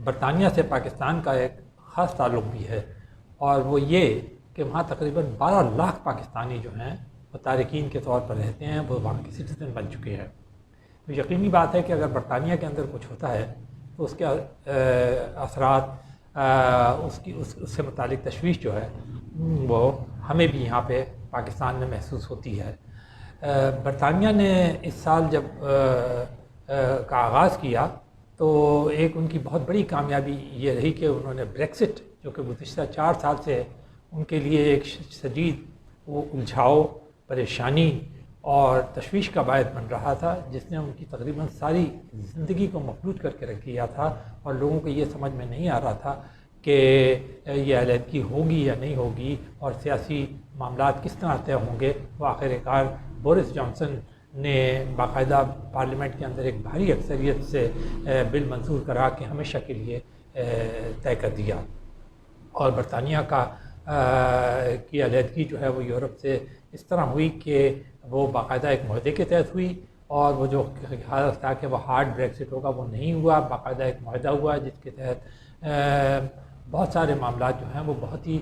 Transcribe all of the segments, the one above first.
برطانیہ سے پاکستان کا ایک خاص تعلق بھی ہے، اور وہ یہ کہ وہاں تقریباً 12 لاکھ پاکستانی جو ہیں وہ تارکین کے طور پر رہتے ہیں، وہ وہاں کے سٹیزن بن چکے ہیں۔ تو یقینی بات ہے کہ اگر برطانیہ کے اندر کچھ ہوتا ہے تو اس کے اثرات، اس سے متعلق تشویش جو ہے وہ ہمیں بھی یہاں پہ پاکستان میں محسوس ہوتی ہے۔ برطانیہ نے اس سال جب کا آغاز کیا تو ایک ان کی بہت بڑی کامیابی یہ رہی کہ انہوں نے بریکسٹ، جو کہ گزشتہ 4 سال سے ان کے لیے ایک شدید وہ الجھاؤ، پریشانی اور تشویش کا باعث بن رہا تھا، جس نے ان کی تقریباً ساری زندگی کو مفلوج کر کے رکھ دیا تھا، اور لوگوں کو یہ سمجھ میں نہیں آ رہا تھا کہ یہ علیحدگی ہوگی یا نہیں ہوگی اور سیاسی معاملات کس طرح طے ہوں گے۔ وہ آخر کار بورس جانسن نے باقاعدہ پارلیمنٹ کے اندر ایک بھاری اکثریت سے بل منظور کرا کے ہمیشہ کے لیے طے کر دیا، اور برطانیہ کی علیحدگی جو ہے وہ یورپ سے اس طرح ہوئی کہ وہ باقاعدہ ایک معاہدے کے تحت ہوئی، اور وہ جو حالت تھا کہ وہ ہارڈ بریکسٹ ہوگا وہ نہیں ہوا، باقاعدہ ایک معاہدہ ہوا جس کے تحت بہت سارے معاملات جو ہیں وہ بہت ہی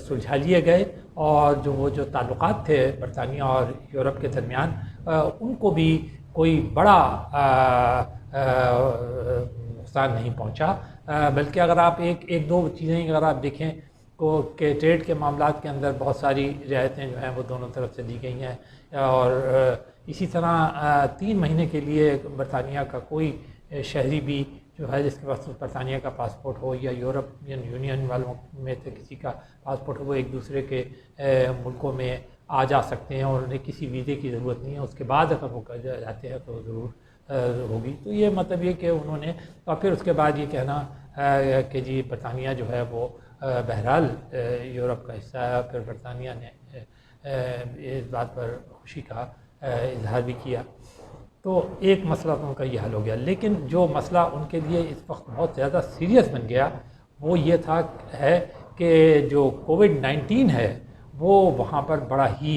سلجھا لیے گئے، اور جو تعلقات تھے برطانیہ اور یورپ کے درمیان ان کو بھی کوئی بڑا نقصان نہیں پہنچا، بلکہ اگر آپ ایک دو چیزیں اگر آپ دیکھیں کہ ٹریڈ کے معاملات کے اندر بہت ساری رعایتیں جو ہیں وہ دونوں طرف سے دی گئی ہیں، اور اسی طرح 3 مہینے کے لیے برطانیہ کا کوئی شہری بھی جو ہے جس کے پاس برطانیہ کا پاسپورٹ ہو یا یورپین یونین والوں میں سے کسی کا پاسپورٹ ہو، وہ ایک دوسرے کے ملکوں میں آ جا سکتے ہیں اور انہیں کسی ویزے کی ضرورت نہیں ہے۔ اس کے بعد اگر وہ جاتے ہیں تو ضرور ہوگی۔ تو یہ مطلب یہ کہ انہوں نے، اور پھر اس کے بعد یہ کہنا کہ جی برطانیہ جو ہے وہ بہرحال یورپ کا حصہ ہے، پھر برطانیہ نے اس بات پر خوشی کا اظہار بھی کیا، تو ایک مسئلہ تو ان کا یہ حل ہو گیا۔ لیکن جو مسئلہ ان کے لیے اس وقت بہت زیادہ سیریس بن گیا وہ یہ ہے کہ جو کووڈ-19 ہے وہ وہاں پر بڑا ہی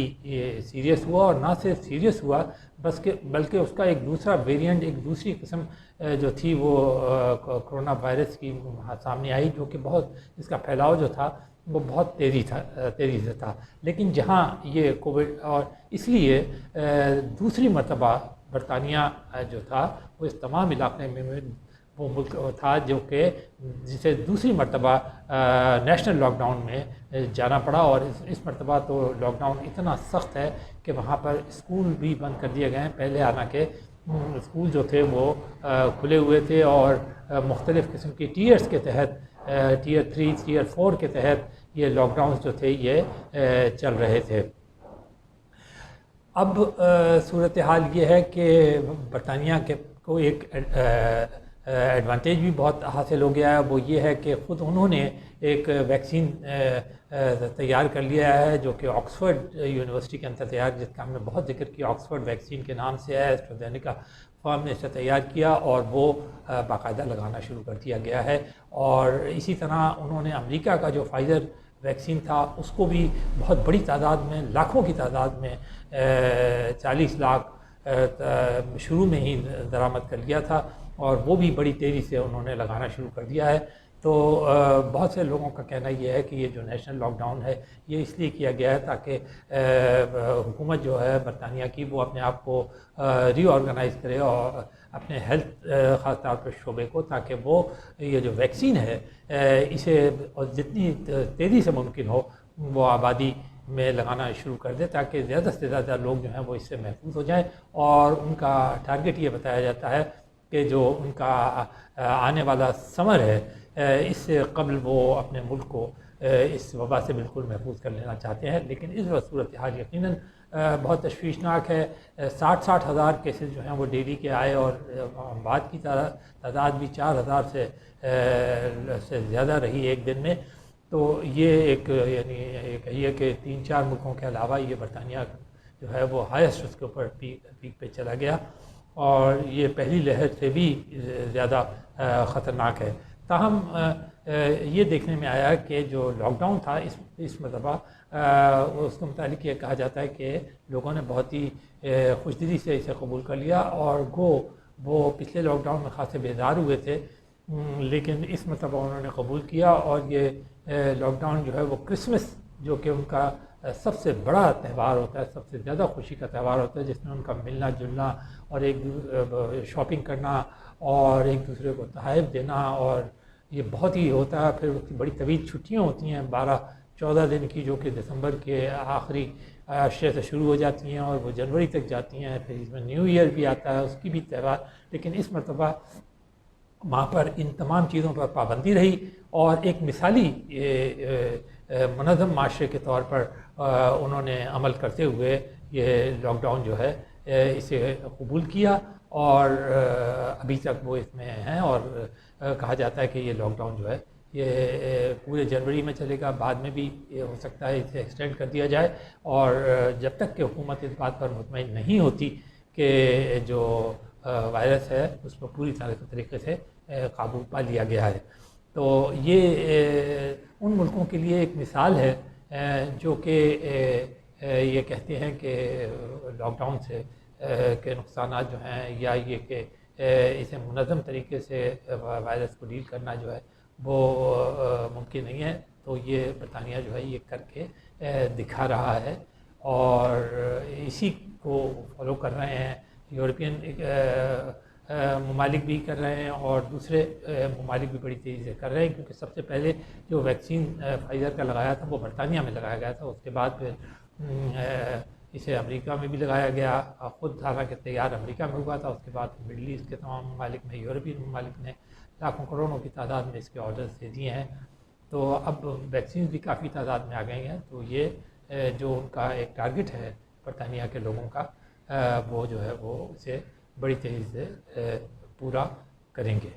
سیریس ہوا، اور نہ صرف سیریس ہوا بلکہ اس کا ایک دوسرا ویریئنٹ، ایک دوسری قسم جو تھی وہ کرونا وائرس کی سامنے آئی، جو کہ بہت، اس کا پھیلاؤ جو تھا وہ بہت تیزی سے تھا۔ لیکن جہاں یہ کووڈ، اور اس لیے دوسری مرتبہ برطانیہ جو تھا وہ اس تمام علاقے میں وہ ملک تھا جو کہ جسے دوسری مرتبہ نیشنل لاک ڈاؤن میں جانا پڑا، اور اس مرتبہ تو لاک ڈاؤن اتنا سخت ہے کہ وہاں پر اسکول بھی بند کر دیے گئے ہیں۔ پہلے حالانکہ اسکول جو تھے وہ کھلے ہوئے تھے، اور مختلف قسم کی ٹیئرز کے تحت، ٹیئر 3 ٹیئر 4 کے تحت یہ لاک ڈاؤنز جو تھے یہ چل رہے تھے۔ اب صورتحال یہ ہے کہ برطانیہ کو ایک ایڈوانٹیج بھی بہت حاصل ہو گیا ہے، وہ یہ ہے کہ خود انہوں نے ایک ویکسین تیار کر لیا ہے جو کہ آکسفورڈ یونیورسٹی کے اندر تیار، جس کا ہم نے بہت ذکر کیا، آکسفورڈ ویکسین کے نام سے ہے، ایسٹرازینیکا فارم نے اسے تیار کیا اور وہ باقاعدہ لگانا شروع کر دیا گیا ہے۔ اور اسی طرح انہوں نے امریکہ کا جو فائزر ویکسین تھا اس کو بھی بہت بڑی تعداد میں، لاکھوں کی تعداد میں، 40 لاکھ شروع میں ہی درآمد کر لیا تھا، اور وہ بھی بڑی تیزی سے انہوں نے لگانا شروع کر دیا ہے۔ تو بہت سے لوگوں کا کہنا یہ ہے کہ یہ جو نیشنل لاک ڈاؤن ہے یہ اس لیے کیا گیا ہے تاکہ حکومت جو ہے برطانیہ کی وہ اپنے آپ کو ری آرگنائز کرے، اور اپنے ہیلتھ خاص طور پر شعبے کو، تاکہ وہ یہ جو ویکسین ہے اسے جتنی تیزی سے ممکن ہو وہ آبادی میں لگانا شروع کر دے، تاکہ زیادہ سے زیادہ لوگ جو ہیں وہ اس سے محفوظ ہو جائیں۔ اور ان کا ٹارگٹ یہ بتایا جاتا ہے کہ جو ان کا آنے والا سمر ہے اس سے قبل وہ اپنے ملک کو اس وبا سے بالکل محفوظ کر لینا چاہتے ہیں۔ لیکن اس وقت صورتحال یقیناً بہت تشویشناک ہے۔ 60 ہزار کیسز جو ہیں وہ ڈیلی کے آئے، اور اموات کی تعداد بھی 4000 سے زیادہ رہی ایک دن میں۔ تو یہ ایک یعنی کہیے کہ 3-4 ملکوں کے علاوہ یہ برطانیہ جو ہے وہ ہائیسٹ اس کے اوپر پیک پہ چلا گیا، اور یہ پہلی لہر سے بھی زیادہ خطرناک ہے۔ تاہم یہ دیکھنے میں آیا کہ جو لاک ڈاؤن تھا اس مرتبہ اس کے متعلق یہ کہا جاتا ہے کہ لوگوں نے بہت ہی خوشدلی سے اسے قبول کر لیا، اور وہ پچھلے لاک ڈاؤن میں خاصے بیدار ہوئے تھے، لیکن اس مرتبہ انہوں نے قبول کیا، اور یہ لاک ڈاؤن جو ہے وہ کرسمس جو کہ ان کا سب سے بڑا تہوار ہوتا ہے، سب سے زیادہ خوشی کا تہوار ہوتا ہے، جس میں ان کا ملنا جلنا اور ایک شاپنگ کرنا اور ایک دوسرے کو تحائف دینا، اور یہ بہت ہی ہوتا ہے۔ پھر اس کی بڑی طویل چھٹیاں ہوتی ہیں 12-14 دن کی، جو کہ دسمبر کے آخری عشرے سے شروع ہو جاتی ہیں اور وہ جنوری تک جاتی ہیں۔ پھر اس میں نیو ایئر بھی آتا ہے، اس کی بھی تہوار، لیکن اس مرتبہ وہاں پر ان تمام چیزوں پر پابندی رہی، اور ایک مثالی منظم معاشرے کے طور پر انہوں نے عمل کرتے ہوئے یہ لاک ڈاؤن جو ہے اسے قبول کیا، اور ابھی تک وہ اس میں ہیں، اور کہا جاتا ہے کہ یہ لاک ڈاؤن جو ہے یہ پورے جنوری میں چلے گا، بعد میں بھی یہ ہو سکتا ہے اسے ایکسٹینڈ کر دیا جائے، اور جب تک کہ حکومت اس بات پر مطمئن نہیں ہوتی کہ جو وائرس ہے اس پر پوری طریقے سے قابو پا لیا گیا ہے۔ تو یہ ان ملکوں کے لیے ایک مثال ہے جو کہ یہ کہتے ہیں کہ لاک ڈاؤن سے کے نقصانات جو ہیں، یا یہ کہ اسے منظم طریقے سے وائرس کو ڈیل کرنا جو ہے وہ ممکن نہیں ہے، تو یہ برطانیہ جو ہے یہ کر کے دکھا رہا ہے، اور اسی کو فالو کر رہے ہیں یورپین ممالک بھی کر رہے ہیں، اور دوسرے ممالک بھی بڑی تیزی سے کر رہے ہیں، کیونکہ سب سے پہلے جو ویکسین فائزر کا لگایا تھا وہ برطانیہ میں لگایا گیا تھا، اس کے بعد پھر اسے امریکہ میں بھی لگایا گیا، خود حالانکہ تیار امریکہ میں ہوا تھا، اس کے بعد مڈل ایسٹ کے تمام ممالک میں، یورپین ممالک نے لاکھوں کروڑوں کی تعداد میں اس کے آرڈرز دے دیے ہیں، تو اب ویکسینز بھی کافی تعداد میں آ گئی ہیں، تو یہ جو ان کا ایک ٹارگٹ ہے برطانیہ کے لوگوں کا، وہ جو ہے وہ اسے بڑی تیزی سے پورا کریں گے۔